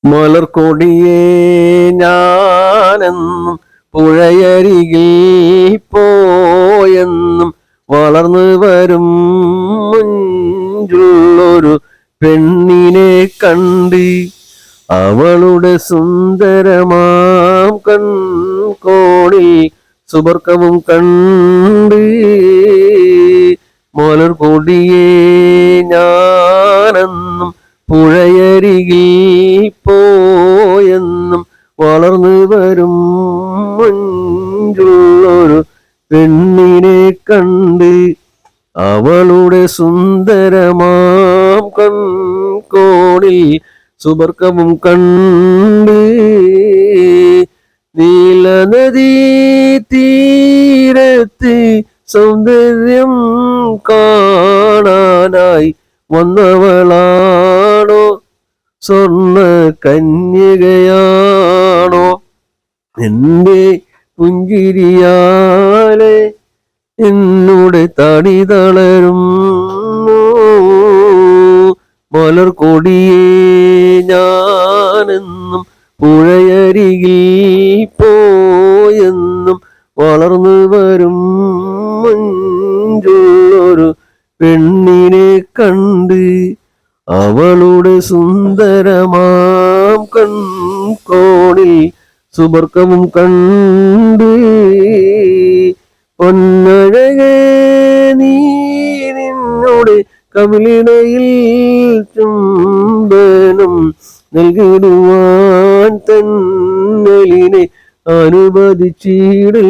മലർക്കൊടിയേ ഞാനെന്നും പുഴയരികിൽ പോയെന്നും വളർന്നു വരും മുഞ്ചുള്ളൊരു പെണ്ണിനെ കണ്ട് അവളുടെ സുന്ദരമാം കൺകോണിൽ സുബർക്കവും കണ്ട് മലർക്കൊടിയേ ഞാനെന്നും പുഴയരികിൽ പോയെന്നും വളർന്നു വരും മഞ്ചുള്ളൊരു പെണ്ണിനെ കണ്ട് അവളുടെ സുന്ദരമാം കൺകോണിൽ സുബർക്കവും കണ്ട് നീലനദീ തീരത്ത് സൗന്ദര്യം കാണാനായി വന്നവളാണോ സ്വർണ്ണ കന്യകയാണോ എൻ്റെ പുഞ്ചിരിയാലെ എന്നോട് തടി തളരും മലർക്കൊടിയേ ഞാനെന്നും പുഴയരികിൽ പോയെന്നും വളർന്നു വരും മഞ്ചുള്ളൊരു പെണ്ണിനെ കണ്ട് അവളുടെ സുന്ദരമാം കൺകോണിൽ സുബർക്കവും കണ്ട് പൊന്നഴകേ നീ നിന്നോട് കവിളിണയിൽ ചുംബനം നൽകിടുവാൻ തന്നലിനെ അനുവദിച്ചിടില്ല.